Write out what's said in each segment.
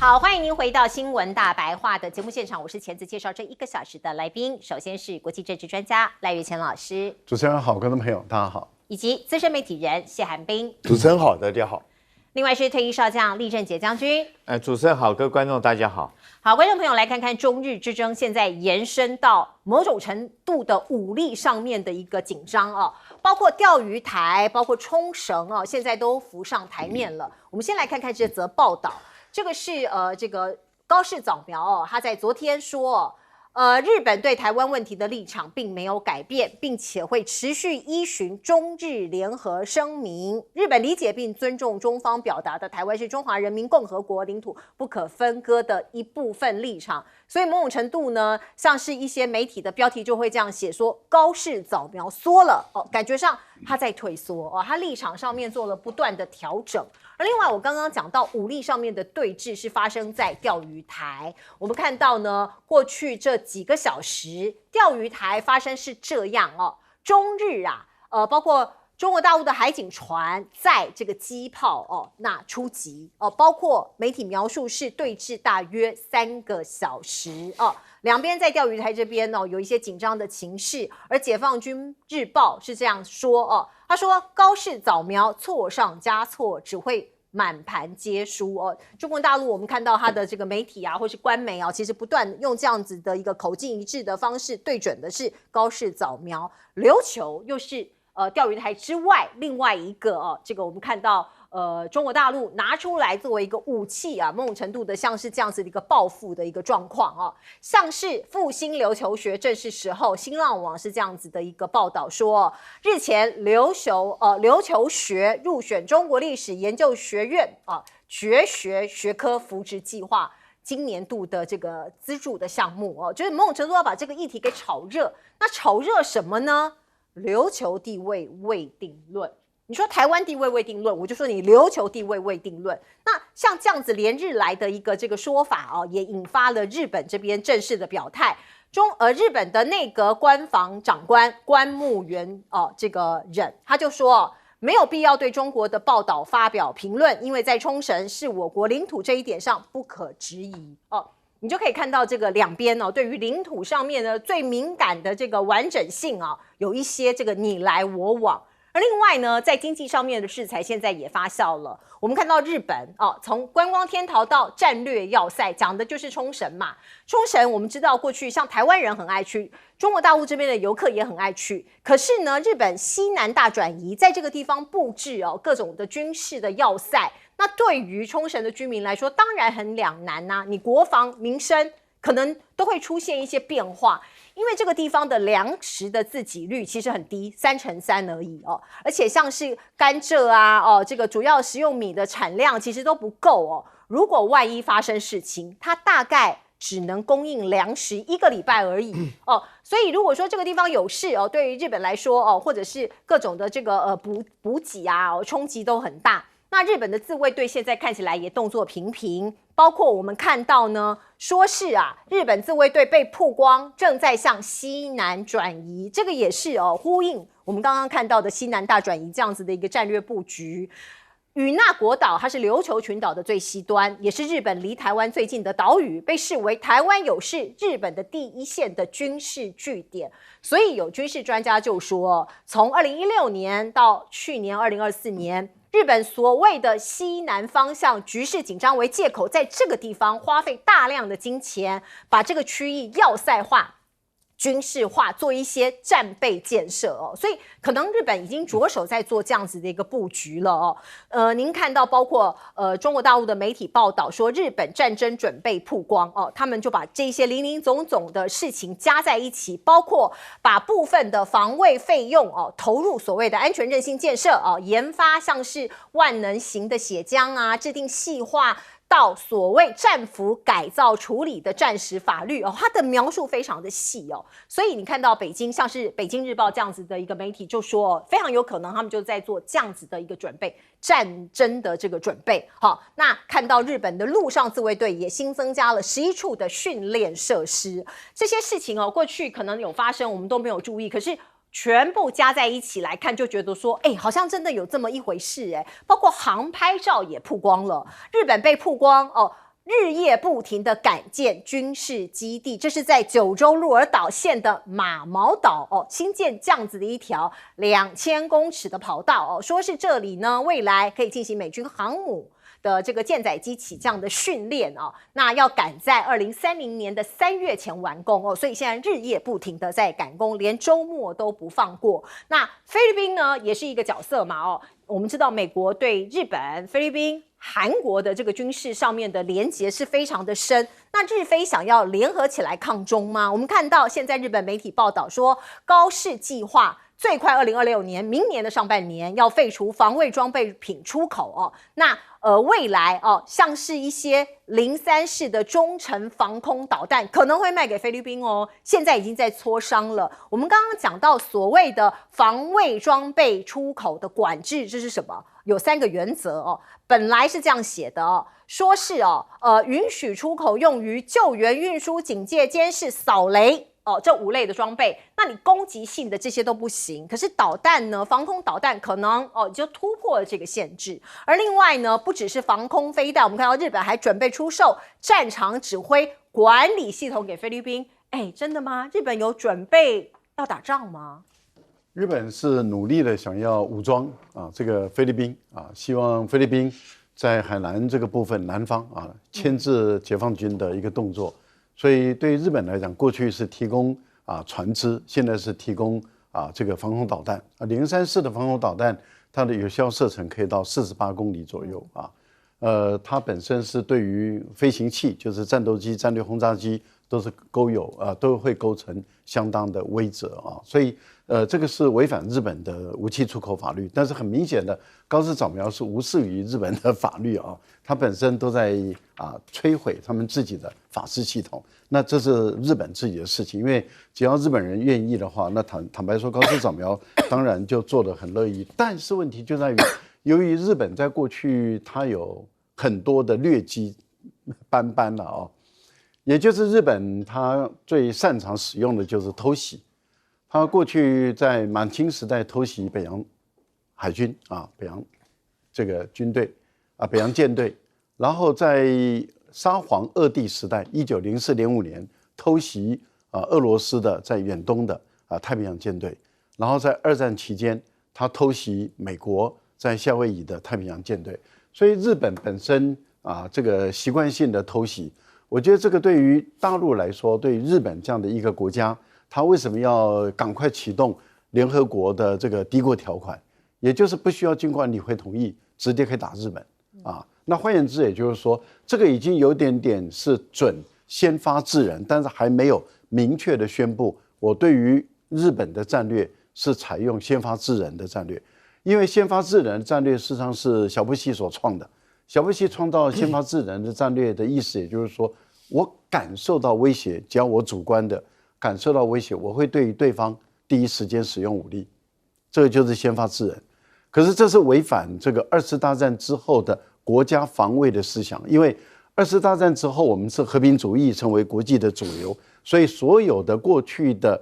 好，欢迎您回到新闻大白话的节目现场，我是钳子，介绍这1个小时的来宾。首先是国际政治专家赖岳乾老师，主持人好，观众朋友大家好，以及资深媒体人谢寒冰，主持人好，大家好。另外是退役少将厉正杰将军，主持人好，各位观众大家好。好，观众朋友来看看中日之争现在延伸到某种程度的武力上面的一个紧张哦，包括钓鱼台，包括冲绳哦，现在都浮上台面了。我们先来看看这则报道，这个是这个高市早苗哦，他在昨天说。日本对台湾问题的立场并没有改变，并且会持续依循中日联合声明。日本理解并尊重中方表达的台湾是中华人民共和国领土不可分割的一部分立场。所以某种程度呢，像是一些媒体的标题就会这样写说高市早苗缩了哦，感觉上他在退缩哦，他立场上面做了不断的调整。而另外，我刚刚讲到武力上面的对峙是发生在钓鱼台。我们看到呢，过去这几个小时，钓鱼台发生是这样哦，中日啊，包括中国大陆的海警船在这个机炮哦，那出击哦，包括媒体描述是对峙大约3个小时哦，两边在钓鱼台这边哦有一些紧张的情势，而解放军日报是这样说哦，他说高市早苗错上加错，只会满盘皆输哦。中国大陆我们看到他的这个媒体啊，或是官媒啊，其实不断用这样子的一个口径一致的方式对准的是高市早苗，琉球又是钓鱼台之外另外一个哦，这个我们看到中国大陆拿出来作为一个武器啊，某种程度的像是这样子的一个报复的一个状况哦，像是复兴琉球学正是时候，新浪网是这样子的一个报道说，日前琉球学入选中国历史研究学院啊绝学学科扶植计划今年度的这个资助的项目哦，就是某种程度要把这个议题给炒热。那炒热什么呢？琉球地位未定论。你说台湾地位未定论，我就说你琉球地位未定论。那像这样子连日来的一个这个说法哦，也引发了日本这边正式的表态。日本的内阁官房长官官木原这个人他就说没有必要对中国的报道发表评论，因为在冲绳是我国领土这一点上不可质疑哦。你就可以看到这个两边哦，对于领土上面的最敏感的这个完整性啊，有一些这个你来我往。而另外呢，在经济上面的制裁现在也发酵了。我们看到日本从观光天堂到战略要塞，讲的就是冲绳嘛。冲绳我们知道过去像台湾人很爱去，中国大陆这边的游客也很爱去。可是呢，日本西南大转移，在这个地方布置各种的军事的要塞。那对于冲绳的居民来说，当然很两难啊，你国防民生可能都会出现一些变化。因为这个地方的粮食的自给率其实很低，3%而已哦，而且像是甘蔗啊，这个主要食用米的产量其实都不够哦。如果万一发生事情，它大概只能供应粮食1个礼拜而已哦。所以如果说这个地方有事哦，对于日本来说或者是各种的这个补给啊，冲击都很大。那日本的自卫队现在看起来也动作频频，包括我们看到呢，说是日本自卫队被曝光正在向西南转移，这个也是呼应我们刚刚看到的西南大转移这样子的一个战略布局。与那国岛它是琉球群岛的最西端，也是日本离台湾最近的岛屿，被视为台湾有事日本的第一线的军事据点。所以有军事专家就说，从2016年到去年2024年，日本所谓的西南方向局势紧张为借口，在这个地方花费大量的金钱，把这个区域要塞化、军事化，做一些战备建设哦。所以可能日本已经着手在做这样子的一个布局了哦。您看到包括中国大陆的媒体报道说，日本战争准备曝光哦，他们就把这些林林总总的事情加在一起，包括把部分的防卫费用投入所谓的安全韧性建设研发像是万能型的血浆啊，制定细化到所谓战俘改造处理的战时法律它的描述非常的细所以你看到北京像是北京日报这样子的一个媒体就说非常有可能他们就在做这样子的一个准备，战争的这个准备。好，那看到日本的陆上自卫队也新增加了11处的训练设施，这些事情过去可能有发生，我们都没有注意，可是全部加在一起来看，就觉得说，好像真的有这么一回事包括航拍照也曝光了，日本被曝光日夜不停的改建军事基地，这是在九州鹿儿岛县的马毛岛哦，新建这样子的一条2000公尺的跑道哦，说是这里呢未来可以进行美军航母的这个舰载机起降的训练哦，那要赶在2030年的3月前完工哦，所以现在日夜不停的在赶工，连周末都不放过。那菲律宾呢也是一个角色嘛哦，我们知道美国对日本、菲律宾、韩国的这个军事上面的连结是非常的深。那日菲想要联合起来抗中吗？我们看到现在日本媒体报道说，高市计划最快2026年，明年的上半年要废除防卫装备品出口哦。那未来哦，像是一些03式的中程防空导弹可能会卖给菲律宾哦，现在已经在磋商了。我们刚刚讲到所谓的防卫装备出口的管制，这是什么？有3个原则哦，本来是这样写的哦，说是允许出口用于救援、运输、警戒、监视、扫雷。这5类的装备，那你攻击性的这些都不行。可是导弹呢，防空导弹可能就突破了这个限制。而另外呢，不只是防空飞弹，我们看到日本还准备出售战场指挥管理系统给菲律宾。哎，真的吗？日本有准备要打仗吗？日本是努力的想要武装这个菲律宾希望菲律宾在海南这个部分南方牵制解放军的一个动作。所以对于日本来讲，过去是提供船只，现在是提供这个防空导弹03式的防空导弹，它的有效射程可以到48公里左右它本身是对于飞行器，就是战斗机、战略轰炸机都是都会构成相当的威慑所以这个是违反日本的武器出口法律。但是很明显的，高市早苗是无视于日本的法律它本身都在摧毁他们自己的法制系统。那这是日本自己的事情，因为只要日本人愿意的话，那坦白说，高市早苗当然就做得很乐意。但是问题就在于，由于日本在过去它有很多的劣迹斑斑了也就是日本它最擅长使用的就是偷袭。他过去在满清时代偷袭北洋海军北洋这个军队北洋舰队，然后在沙皇二帝时代1904-05年偷袭俄罗斯的在远东的太平洋舰队，然后在二战期间他偷袭美国在夏威夷的太平洋舰队。所以日本本身这个习惯性的偷袭，我觉得这个对于大陆来说，对于日本这样的一个国家，他为什么要赶快启动联合国的这个敌国条款，也就是不需要经过安理会同意，直接可以打日本那换言之，也就是说，这个已经有点是准先发制人，但是还没有明确的宣布我对于日本的战略是采用先发制人的战略。因为先发制人的战略事实上是小布希所创的。小布希创造先发制人的战略的意思，也就是说，我感受到威胁，只要我主观的感受到威胁，我会对于对方第一时间使用武力，这个就是先发制人。可是这是违反这个2次大战之后的国家防卫的思想，因为2次大战之后，我们是和平主义成为国际的主流，所以所有的过去的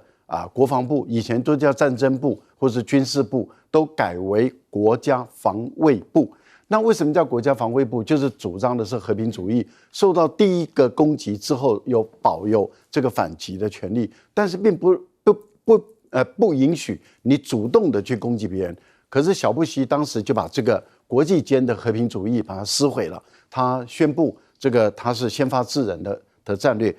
国防部以前都叫战争部或是军事部，都改为国家防卫部。那为什么叫国家防卫部？就是主张的是和平主义，受到第一个攻击之后保有这个反击的权利，但是并不允许你主动的去攻击别人。可是小布希当时就把这个国际间的和平主义把它撕毁了，他宣布这个他是先发制人的战略。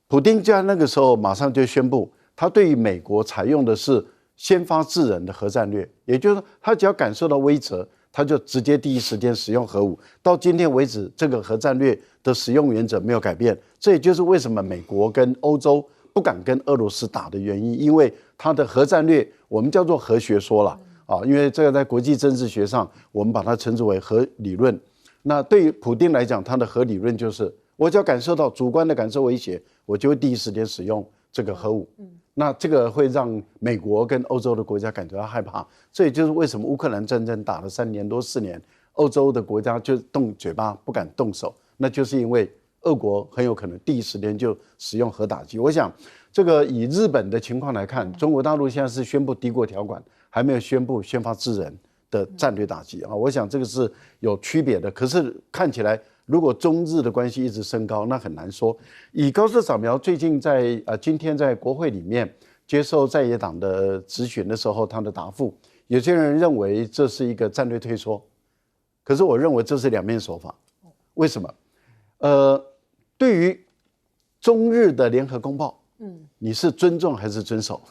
普丁在那个时候马上就宣布，他对于美国采用的是先发制人的核战略，也就是说，他只要感受到威慑，他就直接第一时间使用核武。到今天为止，这个核战略的使用原则没有改变。这也就是为什么美国跟欧洲不敢跟俄罗斯打的原因，因为他的核战略我们叫做核学说了因为这个在国际政治学上，我们把它称之为核理论。那对于普丁来讲，他的核理论就是，我只要感受到主观的感受威胁，我就会第一时间使用这个核武。那这个会让美国跟欧洲的国家感觉到害怕。这也就是为什么乌克兰战争打了3年多4年，欧洲的国家就动嘴巴不敢动手，那就是因为俄国很有可能第一时间就使用核打击。我想这个以日本的情况来看，中国大陆现在是宣布敌国条款，还没有宣布先发制人的战略打击我想这个是有区别的。可是看起来如果中日的关系一直升高，那很难说。以高市早苗最近今天在国会里面接受在野党的质询的时候，他的答复，有些人认为这是一个战略退缩，可是我认为这是两面手法。为什么？对于中日的联合公报，你是尊重还是遵守？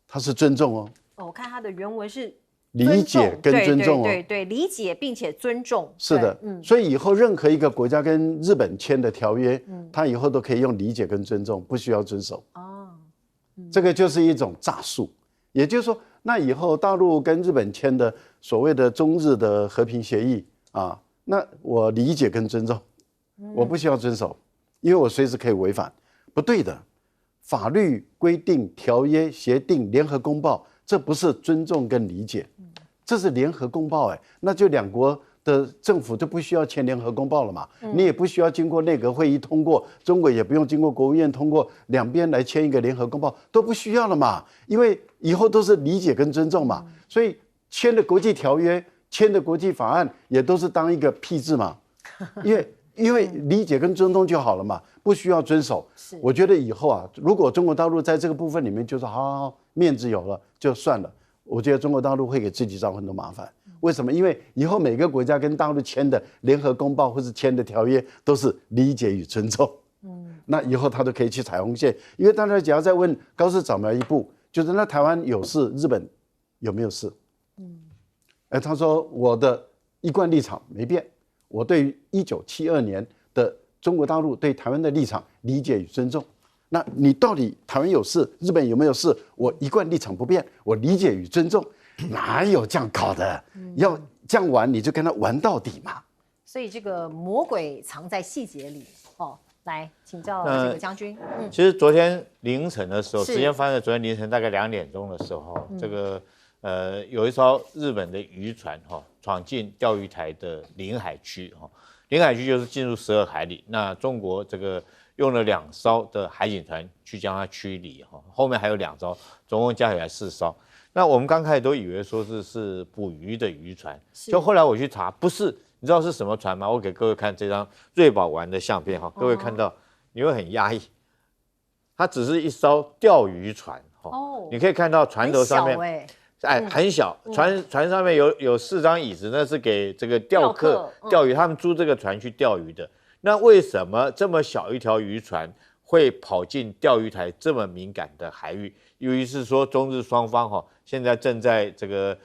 他是尊重哦。我看他的原文是理解跟尊重哦，对，理解并且尊重。是的，所以以后任何一个国家跟日本签的条约，他以后都可以用理解跟尊重，不需要遵守。这个就是一种诈术。也就是说，那以后大陆跟日本签的所谓的中日的和平协议啊，那我理解跟尊重，我不需要遵守，因为我随时可以违反。不对的，法律规定、条约、协定、联合公报。这不是尊重跟理解，这是联合公报那就两国的政府就不需要签联合公报了嘛，你也不需要经过内阁会议通过，中国也不用经过国务院通过，两边来签一个联合公报都不需要了嘛，因为以后都是理解跟尊重嘛，所以签的国际条约、签的国际法案也都是当一个屁字嘛，因为理解跟尊重就好了嘛，不需要遵守。我觉得以后啊，如果中国大陆在这个部分里面就是好面子有了就算了，我觉得中国大陆会给自己造很多麻烦。为什么？因为以后每个国家跟大陆签的联合公报或是签的条约都是理解与尊重。那以后他都可以去踩红线。因为大家只要再问高市早苗一步，就是那台湾有事，日本有没有事？他说我的一贯立场没变。我对于1972年的中国大陆对台湾的立场理解与尊重，那你到底台湾有事，日本有没有事？我一贯立场不变，我理解与尊重，哪有这样搞的？要这样玩，你就跟他玩到底嘛。所以这个魔鬼藏在细节里哦。来请教这个将军。其实昨天凌晨的时候，时间发生在昨天凌晨大概2点钟的时候，这个有一艘日本的渔船闯进钓鱼台的领海区领海区就是进入12海里。那中国这个用了2艘的海警船去将它驱离后面还有2艘，总共加起来4艘。那我们刚开始都以为说是捕鱼的渔船，就后来我去查，不是。你知道是什么船吗？我给各位看这张瑞宝湾的相片各位看到你会很压抑，它只是一艘钓鱼船你可以看到船头上面很小，船上面有4张椅子，那是给这个钓客钓鱼，他们租这个船去钓鱼的。那为什么这么小一条渔船会跑进钓鱼台这么敏感的海域？由于是说中日双方现在正在这个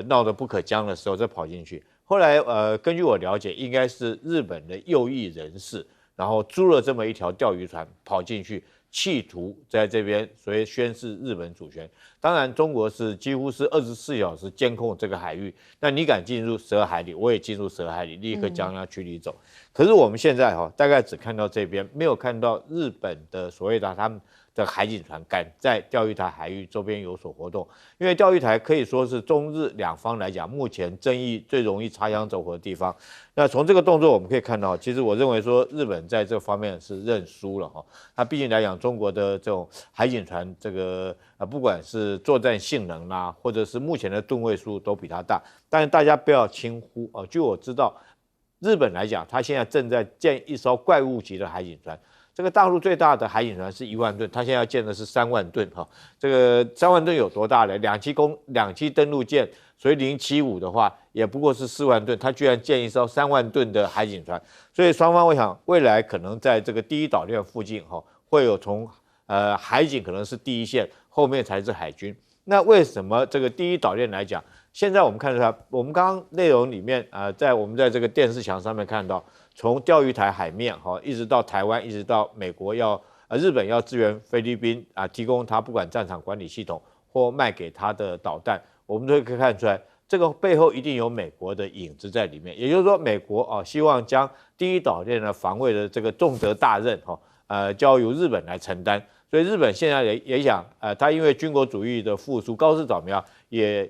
闹得不可僵的时候，再跑进去。后来根据我了解，应该是日本的右翼人士，然后租了这么一条钓鱼船跑进去，企图在这边所谓宣示日本主权。当然，中国是几乎是24小时监控这个海域，那你敢进入12海里，我也进入12海里，立刻将它驱离走。可是我们现在大概只看到这边，没有看到日本的所谓的他们的海警船敢在钓鱼台海域周边有所活动，因为钓鱼台可以说是中日两方来讲目前争议最容易擦枪走火的地方。那从这个动作我们可以看到，其实我认为说日本在这方面是认输了它毕竟来讲，中国的这种海警船这个不管是作战性能啦，或者是目前的吨位数都比它大，但是大家不要轻忽据我知道，日本来讲，它现在正在建一艘怪物级的海警船。这个大陆最大的海警船是1万吨，它现在要建的是3万吨这个3万吨有多大呢？2栖登陆舰，所以075的话也不过是4万吨，它居然建一艘3万吨的海警船，所以双方我想未来可能在这个第一岛链附近会有从海警可能是第一线，后面才是海军。那为什么这个第一岛链来讲，现在我们看出来，我们刚刚内容里面我们在这个电视墙上面看到，从钓鱼台海面一直到台湾，一直到美国日本要支援菲律宾提供它不管战场管理系统或卖给它的导弹，我们都可以看出来，这个背后一定有美国的影子在里面。也就是说，美国希望将第一岛链的防卫的这个重责大任交由日本来承担。所以日本现在也想，他因为军国主义的复苏，高市早苗也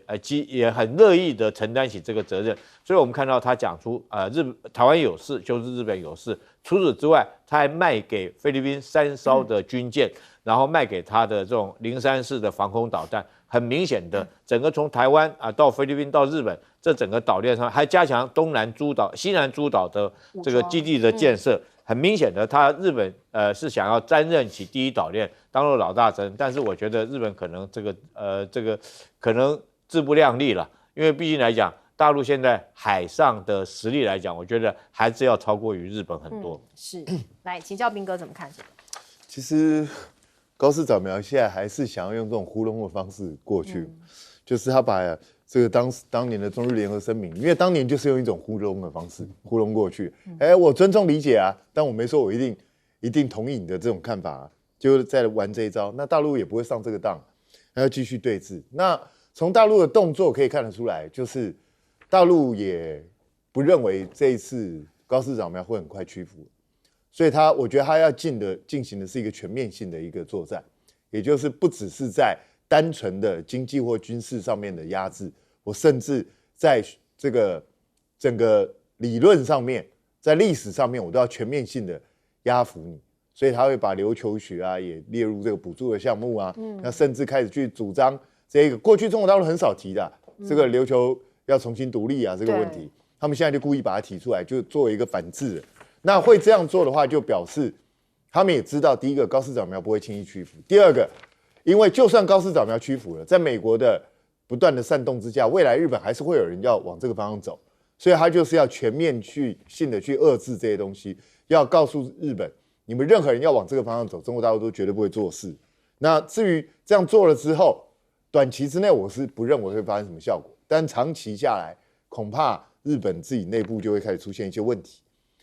很乐意的承担起这个责任。所以我们看到他讲出，台湾有事就是日本有事。除此之外，他还卖给菲律宾3艘的军舰，然后卖给他的这种03式的防空导弹，很明显的，整个从台湾到菲律宾到日本，这整个岛链上还加强东南诸岛、西南诸岛的这个基地的建设。很明显的，日本是想要担任起第一岛链，当做老大真。但是我觉得日本可能这个可能自不量力了，因为毕竟来讲，大陆现在海上的实力来讲，我觉得还是要超过于日本很多。是，来请教彬哥怎么看这个？其实高市早苗现在还是想要用这种糊弄的方式过去，就是他把这个当年的中日联合声明，因为当年就是用一种糊弄的方式糊弄过去。我尊重理解啊，但我没说我一定同意你的这种看法啊，就在玩这一招。那大陆也不会上这个当，还要继续对峙。那从大陆的动作可以看得出来，就是大陆也不认为这一次高市早苗会很快屈服，所以我觉得他要进行的是一个全面性的一个作战，也就是不只是在单纯的经济或军事上面的压制，我甚至在这个整个理论上面，在历史上面，我都要全面性的压服你。所以他会把琉球学啊也列入这个补助的项目啊，那甚至开始去主张这个过去中国大陆很少提的这个琉球要重新独立啊这个问题，他们现在就故意把它提出来，就作为一个反制。那会这样做的话，就表示他们也知道，第一个高市早苗不会轻易屈服，第二个，因为就算高市早苗屈服了，在美国的不断的煽动之下，未来日本还是会有人要往这个方向走，所以他就是要全面性的去遏制这些东西，要告诉日本，你们任何人要往这个方向走，中国大陆都绝对不会做事。那至于这样做了之后，短期之内我是不认为会发生什么效果，但长期下来，恐怕日本自己内部就会开始出现一些问题。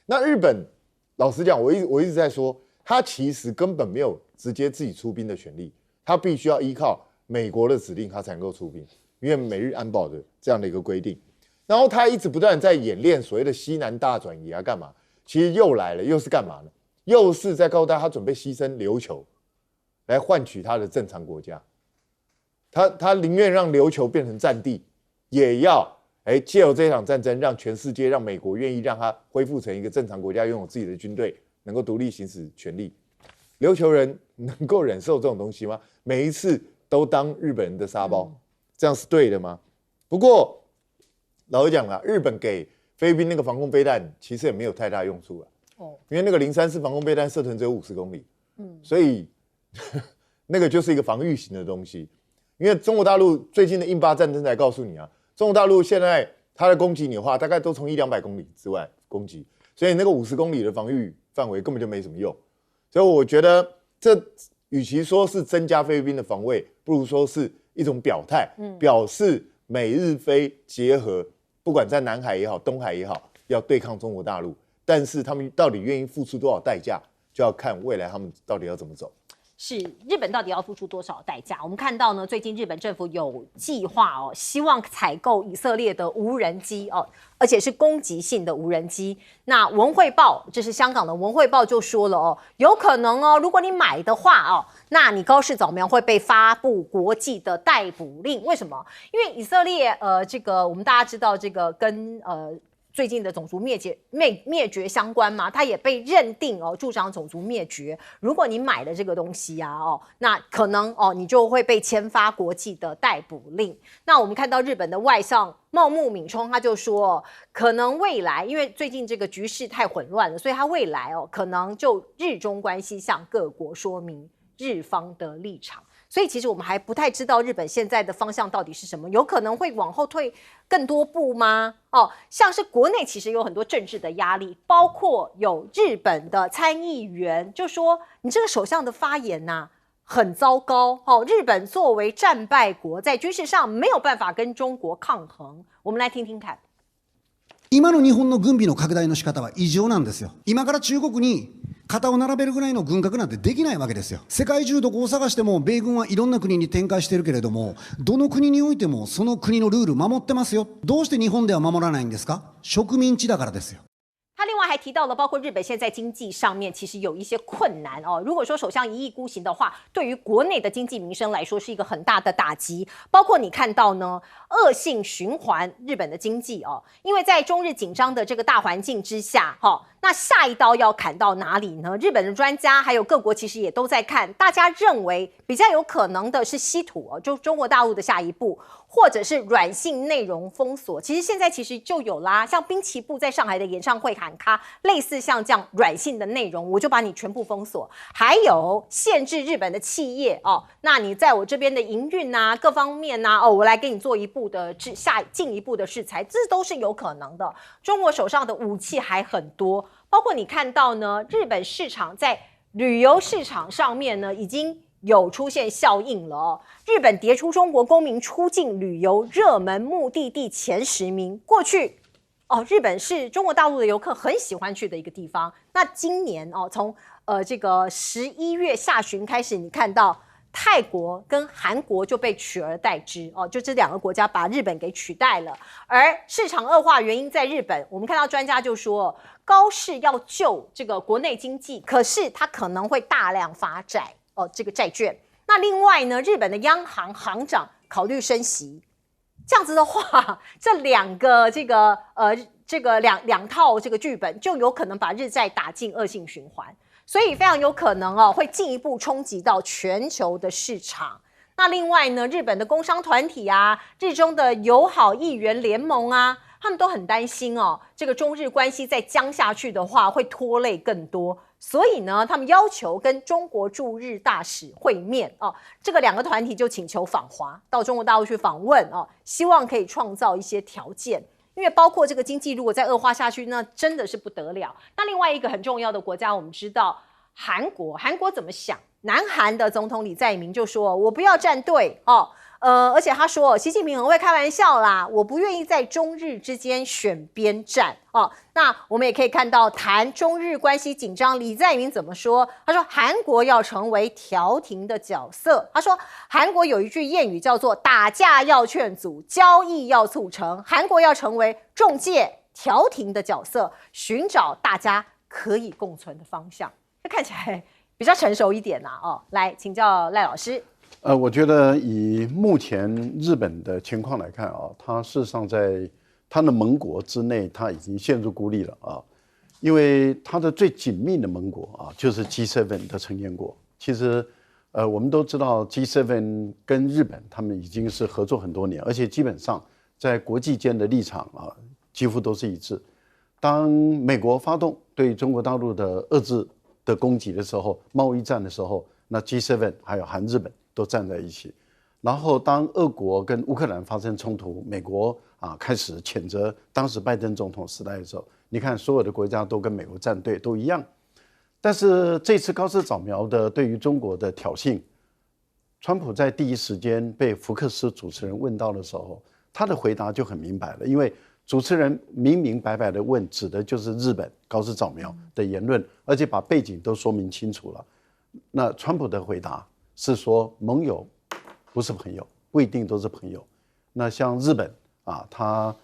那日本，老实讲，我一直在说，他其实根本没有直接自己出兵的权利，他必须要依靠美国的指令，他才能够出兵，因为美日安保的这样的一个规定。然后他一直不断在演练所谓的西南大转移啊，干嘛？其实又来了，又是干嘛呢？又是在告诉大家，他准备牺牲琉球，来换取他的正常国家。他宁愿让琉球变成战地，也要借由这场战争，让全世界，让美国愿意让他恢复成一个正常国家，拥有自己的军队，能够独立行使权力。琉球人能够忍受这种东西吗？每一次都当日本人的沙包，这样是对的吗？不过老实讲啦，日本给菲律宾那个防空飞弹其实也没有太大用处了，因为那个034防空飞弹射程只有50公里，所以那个就是一个防御型的东西。因为中国大陆最近的印巴战争才告诉你啊，中国大陆现在它的攻击你的话，大概都从100-200公里之外攻击，所以那个50公里的防御范围根本就没什么用。所以我觉得这与其说是增加菲律宾的防卫，不如说是一种表态，表示美日菲结合，不管在南海也好，东海也好，要对抗中国大陆。但是他们到底愿意付出多少代价，就要看未来他们到底要怎么走。是日本到底要付出多少代价？我们看到呢，最近日本政府有计划希望采购以色列的无人机而且是攻击性的无人机。那文汇报，这是香港的文汇报就说了有可能如果你买的话那你高市早苗会被发布国际的逮捕令。为什么？因为以色列这个我们大家知道，这个跟最近的种族灭绝相关嘛，它也被认定助长种族灭绝。如果你买了这个东西那可能你就会被签发国际的逮捕令。那我们看到日本的外相茂木敏充他就说，可能未来因为最近这个局势太混乱了，所以他未来可能就日中关系向各国说明日方的立场。所以其实我们还不太知道日本现在的方向到底是什么，有可能会往后退更多步吗？像是国内其实有很多政治的压力，包括有日本的参议员就说，你这个首相的发言很糟糕日本作为战败国，在军事上没有办法跟中国抗衡。我们来听听看。今の日本の軍備の拡大の仕方は異常なんですよ。今から中国に肩を並べるぐらいの軍拡なんてできないわけですよ。世界中どこを探しても米軍はいろんな国に展開してるけれども、どの国においてもその国のルール守ってますよ。どうして日本では守らないんですか？植民地だからですよ。他另外还提到了，包括日本现在经济上面其实有一些困难如果说首相一意孤行的话，对于国内的经济民生来说是一个很大的打击。包括你看到呢，恶性循环日本的经济因为在中日紧张的这个大环境之下那下一刀要砍到哪里呢？日本的专家还有各国其实也都在看，大家认为比较有可能的是稀土哦，就中国大陆的下一步，或者是软性内容封锁。其实现在其实就有啦，像滨崎步在上海的演唱会喊卡，类似像这样软性的内容，我就把你全部封锁。还有限制日本的企业哦，那你在我这边的营运啊，各方面啊，哦，我来给你做进一步的制裁，这都是有可能的。中国手上的武器还很多，包括你看到呢，日本市场在旅游市场上面呢，已经有出现效应了哦。日本跌出中国公民出境旅游热门目的地前10名。过去哦，日本是中国大陆的游客很喜欢去的一个地方。那今年哦，从这个11月下旬开始，你看到泰国跟韩国就被取而代之哦，就这2个国家把日本给取代了。而市场恶化原因在日本，我们看到专家就说，高市要救这个国内经济，可是它可能会大量发债哦，这个债券。那另外呢，日本的央行行长考虑升息，这样子的话，这两套这个剧本就有可能把日债打进恶性循环。所以非常有可能哦，会进一步冲击到全球的市场。那另外呢，日本的工商团体啊，日中的友好议员联盟啊，他们都很担心哦，这个中日关系再僵下去的话，会拖累更多。所以呢，他们要求跟中国驻日大使会面哦。这个2个团体就请求访华，到中国大陆去访问哦，希望可以创造一些条件。因为包括这个经济如果再恶化下去，那真的是不得了。那另外一个很重要的国家，我们知道韩国怎么想？南韩的总统李在明就说：“我不要站队哦。”而且他说，习近平很会开玩笑啦，我不愿意在中日之间选边站哦。那我们也可以看到，谈中日关系紧张，李在明怎么说？他说韩国要成为调停的角色。他说韩国有一句谚语叫做“打架要劝阻，交易要促成”，韩国要成为中介、调停的角色，寻找大家可以共存的方向。这看起来比较成熟一点啦哦。来请教赖老师。我觉得以目前日本的情况来看啊，它事实上在它的盟国之内，它已经陷入孤立了啊，因为它的最紧密的盟国啊，就是 G7 的成员国。其实，我们都知道 G7 跟日本他们已经是合作很多年，而且基本上在国际间的立场啊，几乎都是一致。当美国发动对中国大陆的遏制的攻击的时候，贸易战的时候，那 G7 还有韩日本都站在一起。然后当俄国跟乌克兰发生冲突，美国开始谴责当时拜登总统时代的时候，你看所有的国家都跟美国站队，都一样。但是这次高市早苗的对于中国的挑衅，川普在第一时间被福克斯主持人问到的时候，他的回答就很明白了，因为主持人明明白白的问，指的就是日本高市早苗的言论，而且把背景都说明清楚了。那川普的回答是说，盟友不是朋友，不一定都是朋友。那像日本他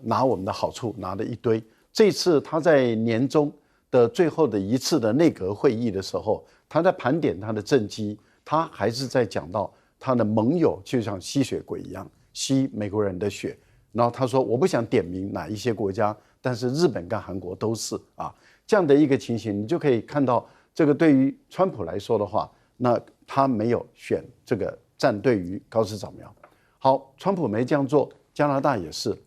拿我们的好处拿了一堆。这次他在年中的最后的一次的内阁会议的时候，他在盘点他的政绩，他还是在讲到他的盟友就像吸血鬼一样吸美国人的血。然后他说，我不想点名哪一些国家，但是日本跟韩国都是这样的一个情形，你就可以看到这个对于川普来说的话，那他没有选这个站队于高市早苗。好，川普没这样做，加拿大也是，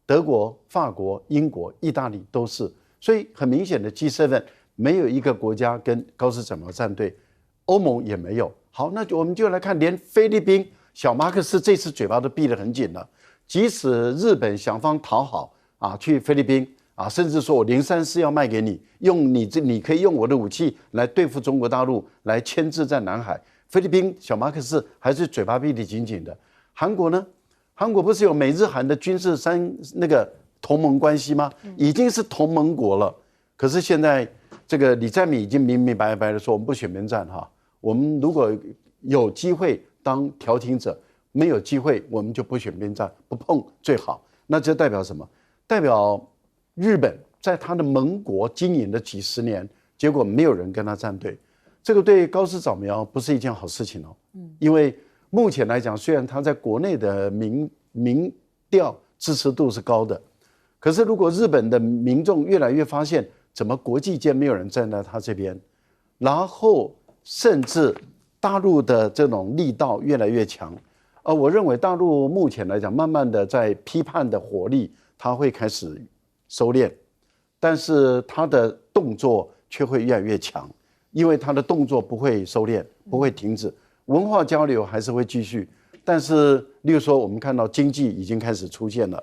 德国、法国、英国、意大利都是，所以很明显的 G7 没有一个国家跟高市早苗站队，欧盟也没有。好，那我们就来看，连菲律宾小马克思这次嘴巴都闭得很紧了，即使日本想方讨好去菲律宾甚至说我034要卖给你，用你可以用我的武器来对付中国大陆，来牵制在南海。菲律宾小马克思还是嘴巴闭得紧紧的。韩国呢？韩国不是有美日韩的军事那个同盟关系吗？已经是同盟国了。可是现在这个李在明已经明明白白的说，我们不选边站我们如果有机会当调停者，没有机会我们就不选边站，不碰最好。那这代表什么？代表日本在他的盟国经营了几十年，结果没有人跟他站队，这个对高市早苗不是一件好事情因为目前来讲，虽然他在国内的民调支持度是高的，可是如果日本的民众越来越发现怎么国际间没有人站在他这边？然后甚至大陆的这种力道越来越强。我认为大陆目前来讲，慢慢的在批判的火力，它会开始收敛，但是它的动作却会越来越强，因为它的动作不会收敛，不会停止，文化交流还是会继续。但是，例如说，我们看到经济已经开始出现了，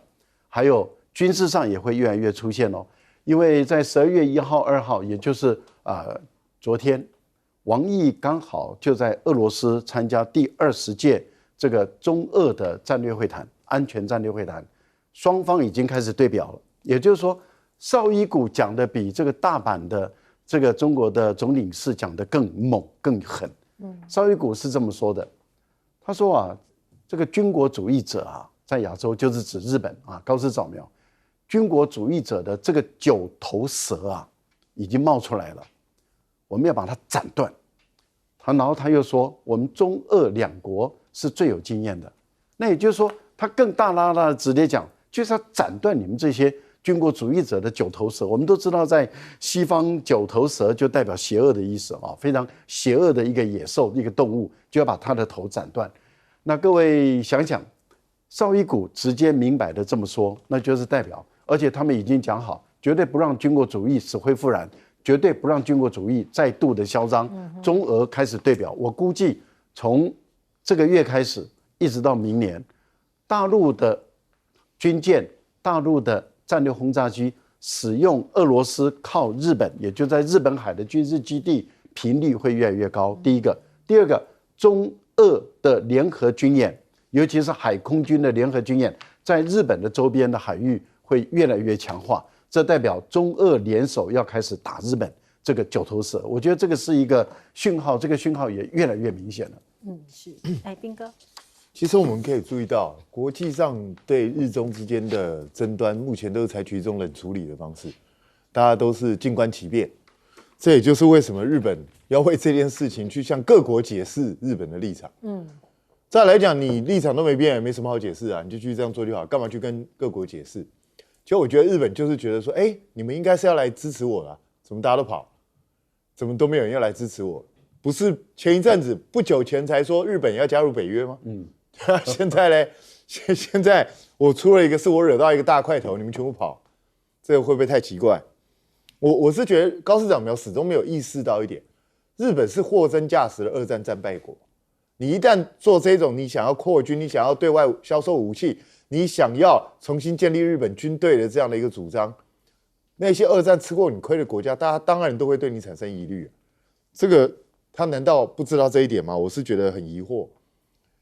还有军事上也会越来越出现哦。因为在12月1号、2号，也就是昨天，王毅刚好就在俄罗斯参加第20届这个中俄的战略会谈，安全战略会谈，双方已经开始对表了。也就是说，绍伊古讲的比这个大阪的这个中国的总领事讲的更猛、更狠。绍伊古是这么说的，他说这个军国主义者在亚洲就是指日本高市早苗，军国主义者的这个九头蛇已经冒出来了，我们要把它斩断。然后他又说，我们中俄两国是最有经验的。那也就是说，他更大拉拉的直接讲，就是要斩断你们这些军国主义者的九头蛇。我们都知道，在西方九头蛇就代表邪恶的意思非常邪恶的一个野兽、一个动物，就要把它的头斩断。那各位想想，绍伊古直接明白的这么说，那就是代表，而且他们已经讲好，绝对不让军国主义死灰复燃，绝对不让军国主义再度的嚣张。中俄开始对表，我估计从这个月开始一直到明年，大陆的军舰、大陆的战略轰炸机使用俄罗斯靠日本，也就在日本海的军事基地频率会越来越高。第一个，第二个，中俄的联合军演，尤其是海空军的联合军演，在日本的周边的海域会越来越强化。这代表中俄联手要开始打日本这个九头蛇，我觉得这个是一个讯号，这个讯号也越来越明显了。是。彬哥，其实我们可以注意到，国际上对日中之间的争端，目前都是采取一种冷处理的方式，大家都是静观其变。这也就是为什么日本要为这件事情去向各国解释日本的立场。再来讲，你立场都没变，也没什么好解释你就继续这样做就好，干嘛去跟各国解释？其实我觉得日本就是觉得说，你们应该是要来支持我的怎么大家都跑，怎么都没有人要来支持我？不是前一阵子不久前才说日本要加入北约吗？现在嘞，现在我出了一个，是我惹到一个大块头，你们全部跑，这个会不会太奇怪？我是觉得高市早苗始终没有意识到一点，日本是货真价实的二战战败国。你一旦做这种你想要扩军，你想要对外销售武器，你想要重新建立日本军队的这样的一个主张，那些二战吃过你亏的国家，大家当然都会对你产生疑虑。这个他难道不知道这一点吗？我是觉得很疑惑。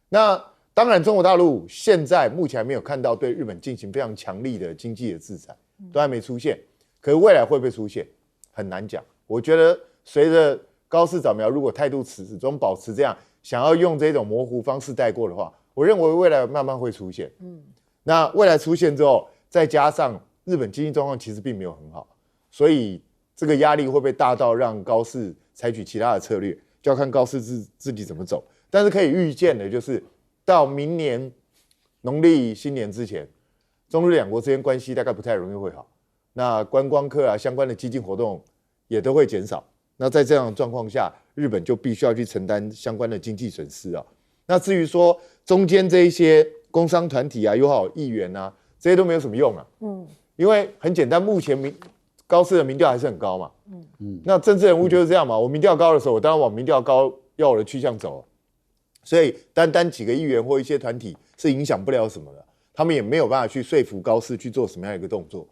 那当然，中国大陆现在目前还没有看到对日本进行非常强力的经济的制裁，都还没出现。可是未来会不会出现，很难讲。我觉得随着高市早苗如果态度始终保持这样，想要用这种模糊方式带过的话，我认为未来慢慢会出现。那未来出现之后，再加上日本经济状况其实并没有很好，所以这个压力会不会大到让高市采取其他的策略，就要看高市自己怎么走。但是可以预见的就是，到明年农历新年之前，中日两国之间关系大概不太容易会好。那观光客相关的基金活动也都会减少。那在这样的状况下，日本就必须要去承担相关的经济损失那至于说中间这一些工商团体又好议员这些都没有什么用因为很简单，目前高市的民调还是很高嘛。那政治人物就是这样嘛，我民调高的时候，我当然往民调高要我的去向走所以单几个议员或一些团体是影响不了什么的，他们也没有办法去说服高市去做什么样一个动作。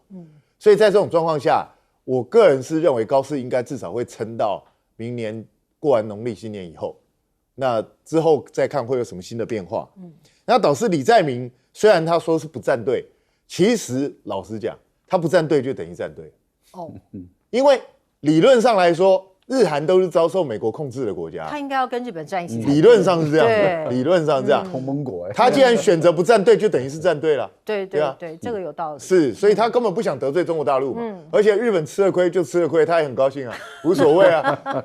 所以在这种状况下，我个人是认为高市应该至少会撑到明年过完农历新年以后，那之后再看会有什么新的变化。那导致李在明虽然他说是不站队，其实老实讲，他不站队就等于站队。因为理论上来说，日韩都是遭受美国控制的国家，他应该要跟日本站一起。理论上是这样，理论上是这样。同盟国他既然选择不站队，就等于是站队了。对，这个有道理。是，所以他根本不想得罪中国大陆嘛。而且日本吃了亏就吃了亏，他也很高兴无所谓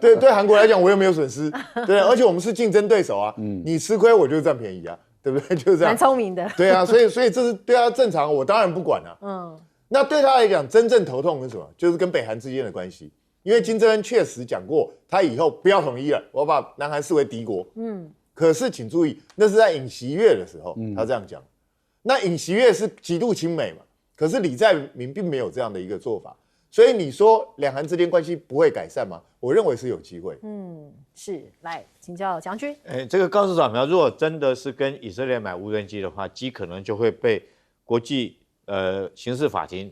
对韩国来讲，我又没有损失，对，而且我们是竞争对手你吃亏我就占便宜对不对？就是这样。蛮聪明的。对所以这是对正常，我当然不管那对他来讲，真正头痛是什么？就是跟北韩之间的关系。因为金正恩确实讲过，他以后不要统一了，我要把南韩视为敌国。可是请注意，那是在尹锡悦的时候，他这样讲。那尹锡悦是极度亲美嘛，可是李在明并没有这样的一个做法。所以你说两韩之间关系不会改善吗？我认为是有机会。是，来请教将军。这个高市早苗如果真的是跟以色列买无人机的话，机可能就会被国际刑事法庭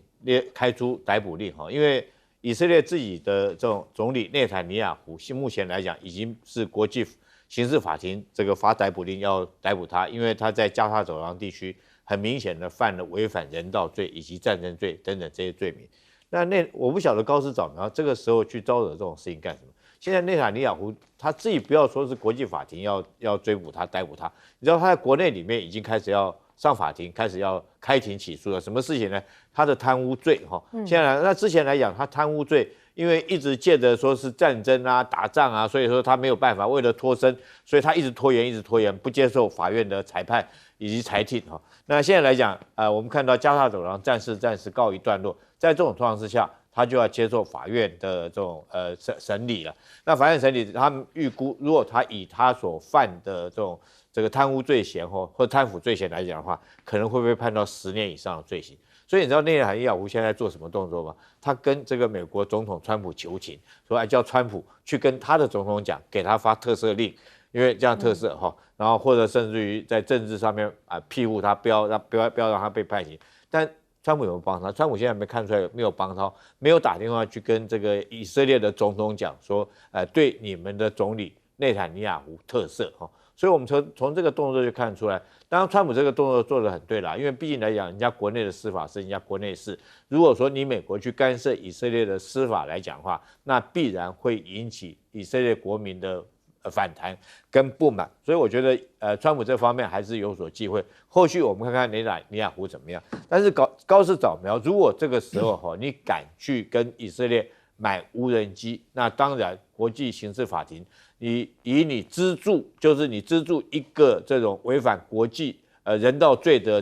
开出逮捕令哈，因为以色列自己的这种总理内塔尼亚胡，目前来讲已经是国际刑事法庭这个发逮捕令要逮捕他，因为他在加沙走廊地区很明显的犯了违反人道罪以及战争罪等等这些罪名。那我不晓得高市早苗这个时候去招惹这种事情干什么？现在内塔尼亚胡他自己不要说是国际法庭要追捕他逮捕他，你知道他在国内里面已经开始要上法庭，开始要开庭起诉了。什么事情呢？他的贪污罪哈。现在那之前来讲，他贪污罪，因为一直借着说是战争啊、打仗啊，所以说他没有办法，为了脱身，所以他一直拖延，不接受法院的裁判以及裁定哈。那现在来讲，我们看到加沙走廊暂时告一段落，在这种状况之下，他就要接受法院的这种审理了。那法院审理，他们预估，如果他以他所犯的这个贪污罪嫌或贪腐罪嫌来讲的话，可能会被判到10年以上的罪行。所以你知道内塔尼亚胡现在做什么动作吗？他跟这个美国总统川普求情，说叫川普去跟他的总统讲，给他发特赦令，因为这样特赦哈，然后或者甚至于在政治上面庇护他，不要让他被判刑。但川普有没有帮他？川普现在没看出来，没有帮他，没有打电话去跟这个以色列的总统讲说，对你们的总理内塔尼亚胡特赦哈。所以我们从这个动作就看出来，当然川普这个动作做得很对啦，因为毕竟来讲，人家国内的司法是人家国内事。如果说你美国去干涉以色列的司法来讲的话，那必然会引起以色列国民的反弹跟不满。所以我觉得川普这方面还是有所忌讳。后续我们看看内塔尼亚胡怎么样。但是高市早苗，如果这个时候你敢去跟以色列买无人机，那当然国际刑事法庭，你资助，就是你资助一个这种违反国际人道罪的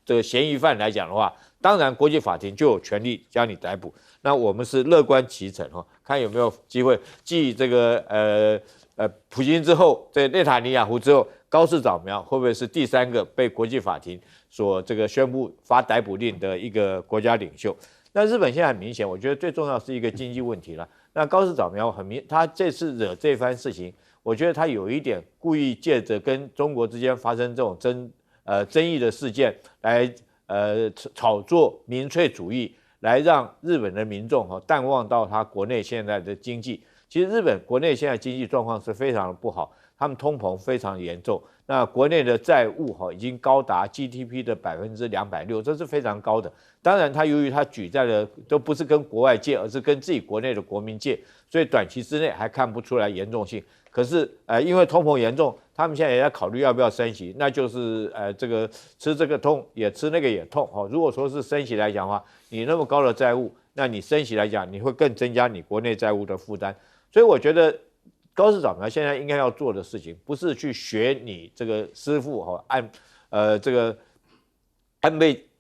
这个嫌疑犯来讲的话，当然国际法庭就有权利将你逮捕。那我们是乐观其成看有没有机会继这个普京之后，这内塔尼亚胡之后，高市早苗会不会是第3个被国际法庭所这个宣布发逮捕令的一个国家领袖？那日本现在很明显，我觉得最重要是一个经济问题了。那高市早苗他这次惹这番事情，我觉得他有一点故意借着跟中国之间发生这种争议的事件来炒作民粹主义，来让日本的民众淡忘到他国内现在的经济。其实日本国内现在经济状况是非常的不好，他们通膨非常严重，那国内的债务已经高达 GDP 的260%，这是非常高的。当然，由于他举债的都不是跟国外借，而是跟自己国内的国民借，所以短期之内还看不出来严重性。可是因为通膨严重，他们现在也在考虑要不要升息，那就是这个吃这个痛也吃那个也痛如果说是升息来讲的话，你那么高的债务，那你升息来讲，你会更增加你国内债务的负担。所以我觉得高市早苗现在应该要做的事情，不是去学你这个师父这个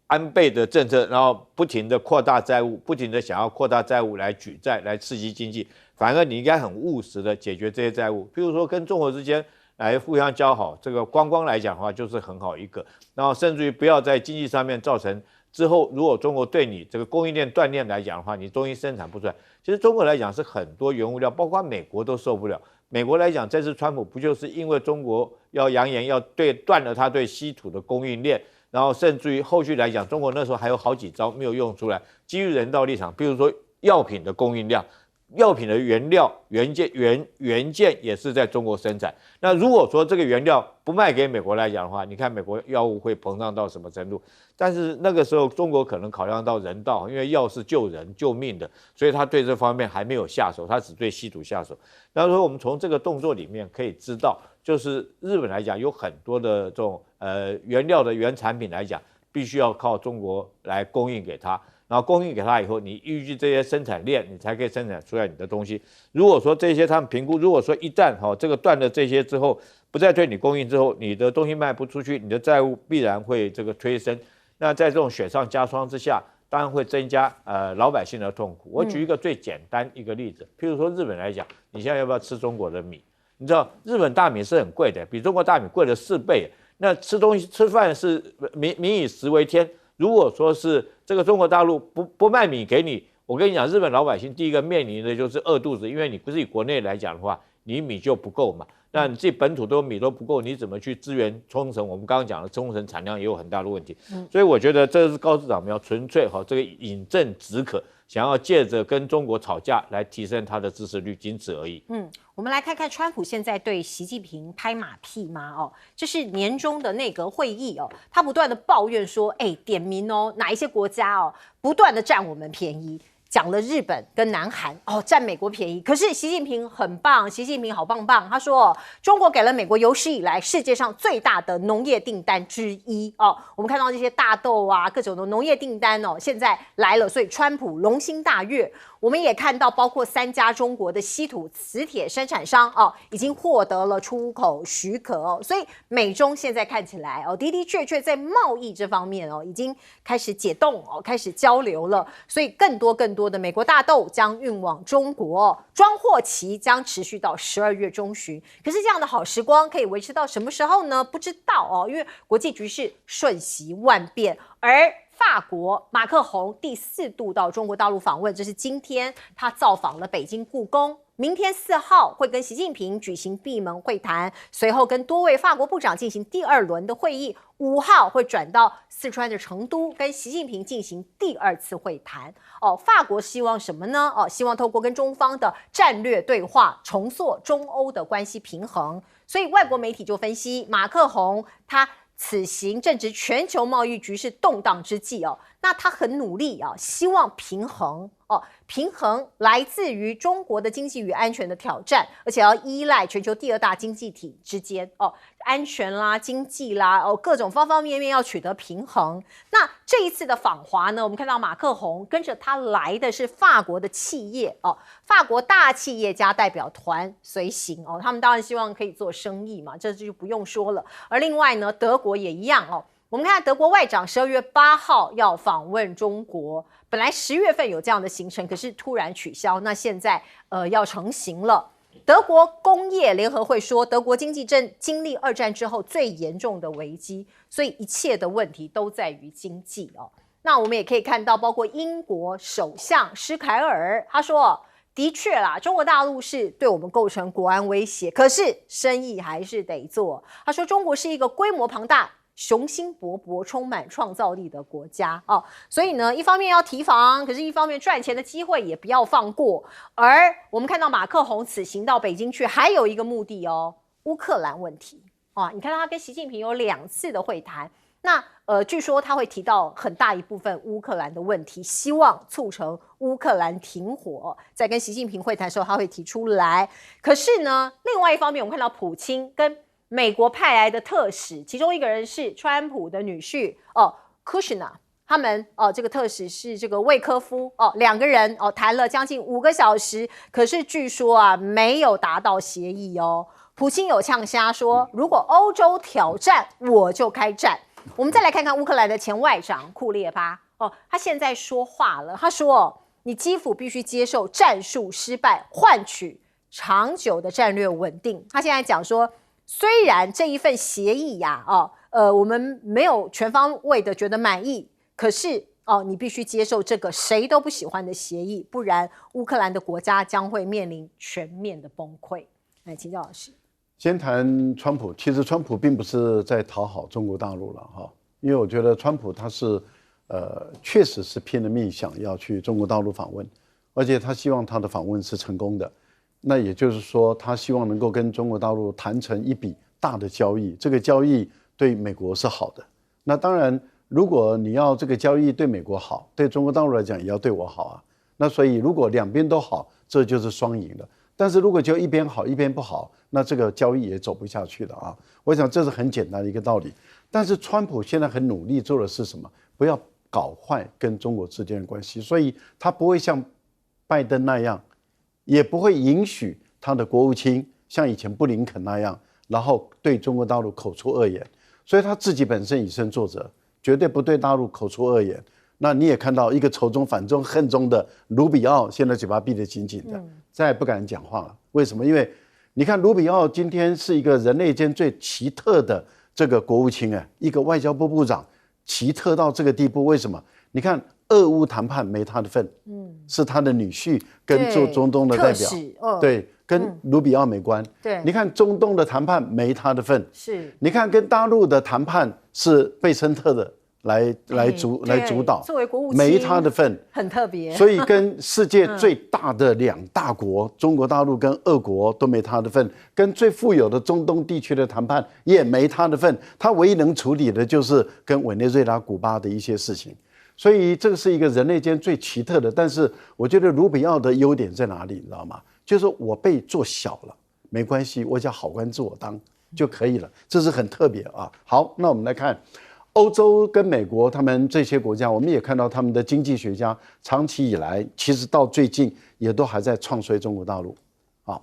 安倍的政策，然后不停的扩大债务，不停的想要扩大债务来举债来刺激经济，反而你应该很务实的解决这些债务，譬如说跟中国之间来互相交好，这个光来讲的话就是很好一个，然后甚至于不要在经济上面造成之后，如果中国对你这个供应链断裂来讲的话，你东西生产不出来。其实中国来讲是很多原物料，包括美国都受不了。美国来讲，这次川普不就是因为中国要扬言要断了他对稀土的供应链，然后甚至于后续来讲，中国那时候还有好几招没有用出来，基于人道立场，比如说药品的供应量。药品的原料原件也是在中国生产。那如果说这个原料不卖给美国来讲的话，你看美国药物会膨胀到什么程度？但是那个时候中国可能考量到人道，因为药是救人救命的，所以他对这方面还没有下手，他只对稀土下手。那说我们从这个动作里面可以知道，就是日本来讲有很多的这种原料的原产品来讲，必须要靠中国来供应给他。然后供应给他以后，你依据这些生产链，你才可以生产出来你的东西。如果说这些他们评估，如果说一旦这个断了这些之后，不再对你供应之后，你的东西卖不出去，你的债务必然会这个推升。那在这种雪上加霜之下，当然会增加老百姓的痛苦。我举一个最简单一个例子，譬如说日本来讲，你现在要不要吃中国的米？你知道日本大米是很贵的，比中国大米贵了4倍。那吃饭是民以食为天。如果说是这个中国大陆不卖米给你，我跟你讲，日本老百姓第一个面临的就是饿肚子，因为你不是以国内来讲的话，你米就不够嘛。那你自己本土都米都不够，你怎么去支援冲绳？我们刚刚讲的冲绳产量也有很大的问题，所以我觉得这是高市长苗纯粹这个饮鸩止渴，想要借着跟中国吵架来提升他的支持率，仅此而已。我们来看看川普现在对习近平拍马屁吗？这是年中的内阁会议他不断的抱怨说，点名哪一些国家不断的占我们便宜。讲了日本跟南韩占美国便宜，可是习近平很棒，习近平好棒棒。他说中国给了美国有史以来世界上最大的农业订单之一我们看到这些大豆啊，各种的农业订单现在来了，所以川普龙心大悦。我们也看到，包括3家中国的稀土磁铁生产商已经获得了出口许可所以美中现在看起来的的确确在贸易这方面已经开始解冻开始交流了，所以更多的美国大豆将运往中国，装货期将持续到12月中旬。可是这样的好时光可以维持到什么时候呢？不知道因为国际局势瞬息万变，而法国马克宏第4度到中国大陆访问，这是今天他造访了北京故宫。明天4号会跟习近平举行闭门会谈，随后跟多位法国部长进行第2轮的会议。5号会转到四川的成都，跟习近平进行第2次会谈。法国希望什么呢？希望透过跟中方的战略对话，重塑中欧的关系平衡。所以外国媒体就分析，马克宏他此行正值全球贸易局势动荡之际那他很努力希望平衡平衡来自于中国的经济与安全的挑战，而且要依赖全球第2大经济体之间安全啦、经济啦各种方方面面要取得平衡。那这一次的访华呢，我们看到马克宏跟着他来的是法国的企业法国大企业家代表团随行他们当然希望可以做生意嘛，这就不用说了。而另外呢，德国也一样我们看德国外长12月8号要访问中国，本来10月份有这样的行程，可是突然取消，那现在要成行了。德国工业联合会说，德国经济正经历2战之后最严重的危机，所以一切的问题都在于经济那我们也可以看到，包括英国首相施凯尔他说，的确啦，中国大陆是对我们构成国安威胁，可是生意还是得做。他说，中国是一个规模庞大、雄心勃勃、充满创造力的国家所以呢，一方面要提防，可是一方面赚钱的机会也不要放过。而我们看到马克宏此行到北京去，还有一个目的乌克兰问题你看他跟习近平有2次的会谈，那据说他会提到很大一部分乌克兰的问题，希望促成乌克兰停火，在跟习近平会谈的时候他会提出来。可是呢，另外一方面我们看到普京跟美国派来的特使，其中一个人是川普的女婿Kushner， 他们这个特使是这个魏科夫2个人谈了将近5个小时，可是据说没有达到协议普京有呛瞎说，如果欧洲挑战，我就开战。我们再来看看乌克兰的前外长库列巴他现在说话了，他说你基辅必须接受战术失败，换取长久的战略稳定。他现在讲说，虽然这一份协议我们没有全方位的觉得满意，可是你必须接受这个谁都不喜欢的协议，不然乌克兰的国家将会面临全面的崩溃。来，请教老师。先谈川普，其实川普并不是在讨好中国大陆了因为我觉得川普他是确实是拼了命想要去中国大陆访问，而且他希望他的访问是成功的。那也就是说，他希望能够跟中国大陆谈成一笔大的交易，这个交易对美国是好的。那当然，如果你要这个交易对美国好，对中国大陆来讲也要对我好那所以如果2边都好，这就是双赢的。但是如果就一边好一边不好，那这个交易也走不下去的我想这是很简单的一个道理。但是川普现在很努力做的是什么？不要搞坏跟中国之间的关系，所以他不会像拜登那样，也不会允许他的国务卿像以前布林肯那样，然后对中国大陆口出恶言。所以他自己本身以身作则，绝对不对大陆口出恶言。那你也看到一个仇中、反中、恨中的卢比奥，现在嘴巴闭得紧紧的，再也不敢讲话了。为什么？因为你看卢比奥今天是一个人类间最奇特的这个国务卿一个外交部部长，奇特到这个地步。为什么？你看俄乌谈判没他的份，是他的女婿跟驻中东的代表，对，跟卢比奥没关。对，你看中东的谈判没他的份，是，你看跟大陆的谈判是贝森特的来主导，作为国务卿没他的份，很特别。所以跟世界最大的两大国，中国大陆跟俄国都没他的份，跟最富有的中东地区的谈判也没他的份。他唯一能处理的就是跟委内瑞拉、古巴的一些事情。所以这个是一个人类间最奇特的。但是我觉得卢比奥的优点在哪里，你知道吗？就是我被做小了，没关系，我只要好官自我当就可以了，这是很特别啊。好，那我们来看欧洲跟美国，他们这些国家，我们也看到他们的经济学家长期以来，其实到最近也都还在唱衰中国大陆。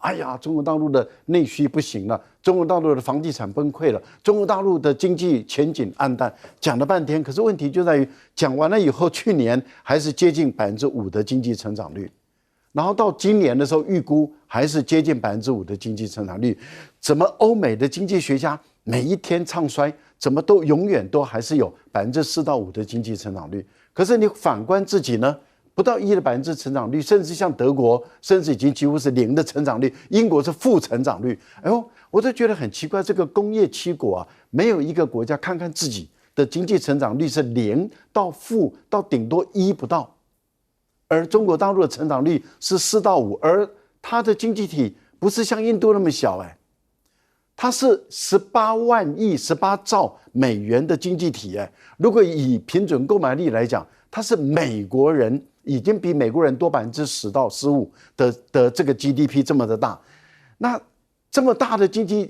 哎呀，中国大陆的内需不行了，中国大陆的房地产崩溃了，中国大陆的经济前景暗淡，讲了半天，可是问题就在于讲完了以后，去年还是接近5%的经济成长率，然后到今年的时候预估还是接近5%的经济成长率，怎么欧美的经济学家每一天唱衰，怎么都永远都还是有4%到5%的经济成长率？可是你反观自己呢？不到1%的成长率，甚至像德国，甚至已经几乎是0的成长率，英国是负成长率。哎呦，我都觉得很奇怪，这个工业7国没有一个国家看看自己的经济成长率是0到负到顶多1不到，而中国大陆的成长率是4到5，而它的经济体不是像印度那么小它是18万亿、18兆美元的经济体如果以平准购买力来讲，它是美国人。已经比美国人多10%到15%的这个 GDP 这么的大，那这么大的经济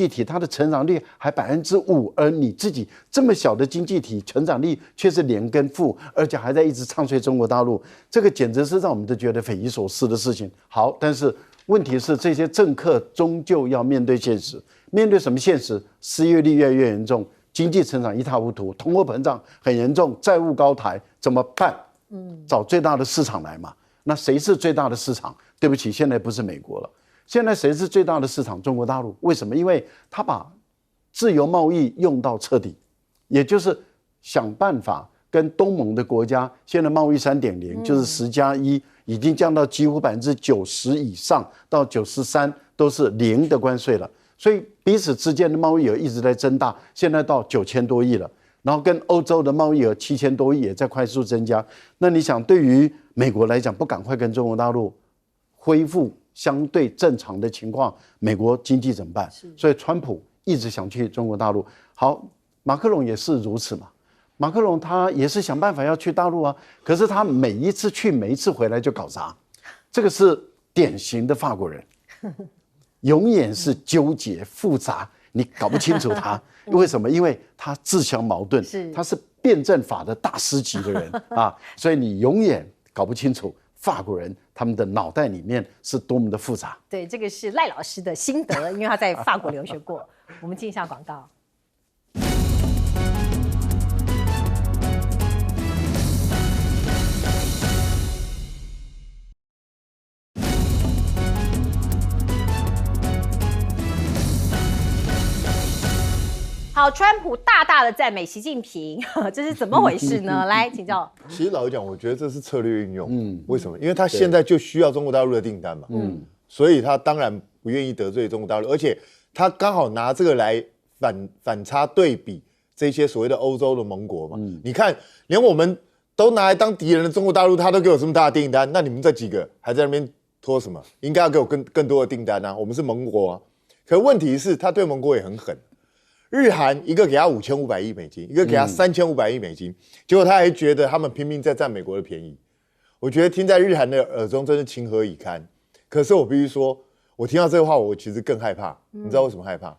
体，它的成长率还5%，而你自己这么小的经济体，成长率却是0跟负，而且还在一直唱衰中国大陆，这个简直是让我们都觉得匪夷所思的事情。好，但是问题是这些政客终究要面对现实，面对什么现实？失业率越来越严重。经济成长一塌糊涂，通货膨胀很严重，债务高台，怎么办？找最大的市场来嘛。那谁是最大的市场？对不起，现在不是美国了，现在谁是最大的市场？中国大陆。为什么？因为他把自由贸易用到彻底，也就是想办法跟东盟的国家，现在贸易3.0就是10+1，已经降到几乎90%以上，到93%都是0的关税了。所以彼此之间的贸易额一直在增大，现在到9000多亿了。然后跟欧洲的贸易额7000多亿也在快速增加。那你想，对于美国来讲，不赶快跟中国大陆恢复相对正常的情况，美国经济怎么办？所以川普一直想去中国大陆。好，马克龙也是如此嘛。马克龙他也是想办法要去大陆可是他每一次去，每一次回来就搞砸，这个是典型的法国人。永远是纠结复杂，你搞不清楚他为什么？因为他自相矛盾，他是辩证法的大师级的人所以你永远搞不清楚法国人他们的脑袋里面是多么的复杂。对，这个是赖老师的心得，因为他在法国留学过。我们进一下广告。好，川普大大的赞美习近平，这是怎么回事呢？来请教。其实老实讲，我觉得这是策略运用。为什么？因为他现在就需要中国大陆的订单嘛。所以他当然不愿意得罪中国大陆，而且他刚好拿这个来反差对比这些所谓的欧洲的盟国嘛。你看，连我们都拿来当敌人的中国大陆，他都给我这么大的订单，那你们这几个还在那边拖什么？应该要给我更多的订单我们是盟国可问题是，他对盟国也很狠。日韩一个给他5500亿美金，一个给他3500亿美金，结果他还觉得他们拼命在占美国的便宜。我觉得听在日韩的耳中真是情何以堪。可是我必须说，我听到这个话，我其实更害怕。你知道为什么害怕？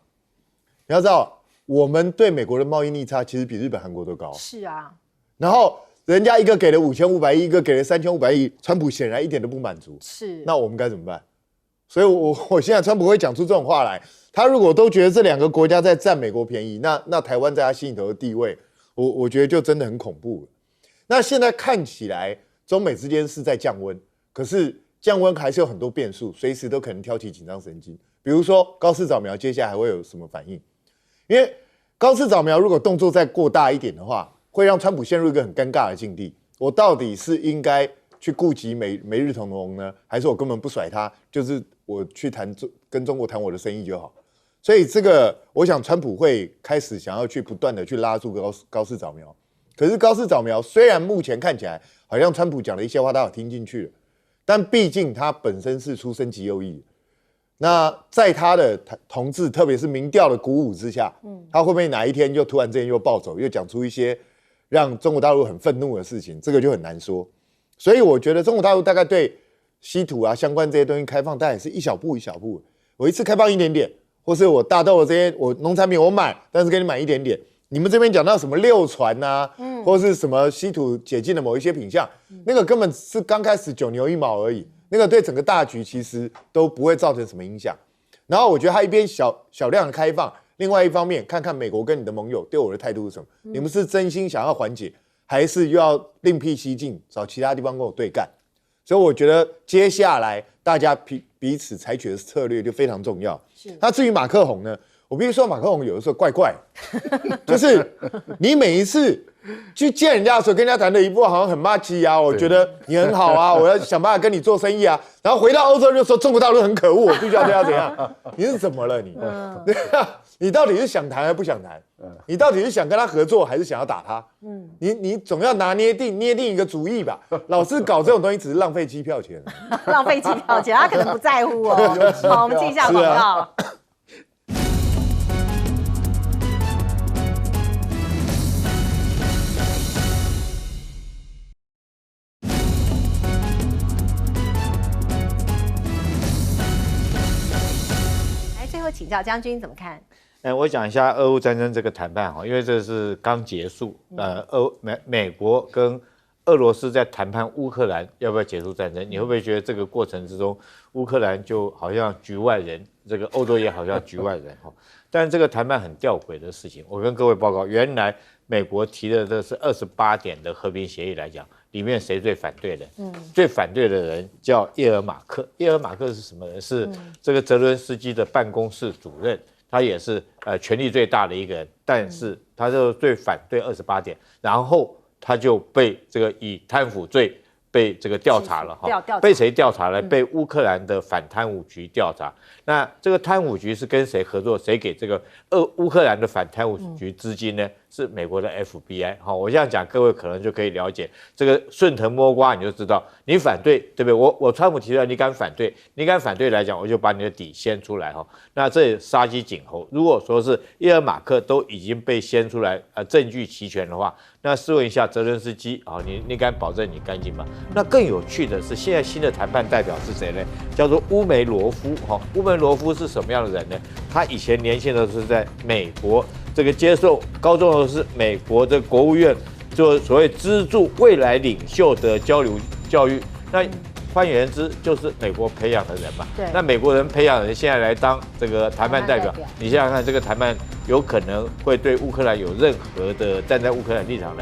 你要知道，我们对美国的贸易逆差其实比日本、韩国都高。是啊。然后人家一个给了5500亿，一个给了3500亿，川普显然一点都不满足。是。那我们该怎么办？所以我现在川普会讲出这种话来。他如果都觉得这两个国家在占美国便宜，那台湾在他心里头的地位，我觉得就真的很恐怖了。那现在看起来中美之间是在降温，可是降温还是有很多变数，随时都可能挑起紧张神经。比如说高市早苗接下来还会有什么反应？因为高市早苗如果动作再过大一点的话，会让川普陷入一个很尴尬的境地。我到底是应该去顾及美日同盟呢，还是我根本不甩他，就是我去跟中国谈我的生意就好？所以这个，我想川普会开始想要去不断的去拉住高市早苗。可是高市早苗虽然目前看起来好像川普讲的一些话他有听进去了，但毕竟他本身是出身极右翼。那在他的同志，特别是民调的鼓舞之下，他会不会哪一天就突然之间又暴走，又讲出一些让中国大陆很愤怒的事情？这个就很难说。所以我觉得中国大陆大概对稀土啊相关这些东西开放，大概也是一小步一小步。我一次开放一点点，或是我大豆的这些我农产品我买，但是给你买一点点。你们这边讲到什么六船啊，或是什么稀土解禁的某一些品项，那个根本是刚开始9牛1毛而已。那个对整个大局其实都不会造成什么影响。然后我觉得他一边小量的开放，另外一方面看看美国跟你的盟友对我的态度是什么。你们是真心想要缓解，还是又要另辟蹊径，找其他地方跟我对干？所以我觉得接下来大家彼此采取的策略就非常重要。那至于马克宏呢，我必须说马克宏有的时候怪怪，就是你每一次去见人家的时候，跟人家谈的一副好像很麻吉啊，我觉得你很好啊，我要想办法跟你做生意啊，然后回到欧洲就说中国大陆很可恶，我必须要对他怎样？你是怎么了你？对啊，你到底是想谈还是不想谈？你到底是想跟他合作还是想要打他？你总要捏定一个主意吧。老是搞这种东西只是浪费机票钱，浪费机票钱，他可能不在乎哦。好，我们进一下广告。最后请教将军怎么看？我讲一下俄乌战争这个谈判哈，因为这是刚结束，美国跟俄罗斯在谈判乌克兰要不要结束战争，你会不会觉得这个过程之中，乌克兰就好像局外人，这个欧洲也好像局外人哈？但这个谈判很吊诡的事情，我跟各位报告，原来美国提的这是28点的和平协议来讲，里面谁最反对的？最反对的人叫叶尔马克。叶尔马克是什么人？是这个泽伦斯基的办公室主任。他也是权力最大的一个人，但是他就最反对28点，然后他就被这个以贪腐罪被这个调查了哈，被谁调查呢？被乌克兰的反贪污局调查。那这个贪污局是跟谁合作？谁给这个乌克兰的反贪污局资金呢？是美国的 FBI。好，我这样讲，各位可能就可以了解这个顺藤摸瓜，你就知道你反对，对不对？我川普提出来，你敢反对？你敢反对来讲，我就把你的底掀出来哈。那这也杀鸡儆猴。如果说是叶尔马克都已经被掀出来，证据齐全的话，那试问一下泽伦斯基啊，你敢保证你干净吗？那更有趣的是，现在新的谈判代表是谁呢？叫做乌梅罗夫哈。乌梅罗夫是什么样的人呢？他以前年轻的时候是在美国这个接受高中的是美国的国务院做所谓资助未来领袖的交流教育。那换言之，就是美国培养的人嘛。对。那美国人培养的人现在来当这个谈判代表，你想想看，这个谈判有可能会对乌克兰有任何的站在乌克兰立场来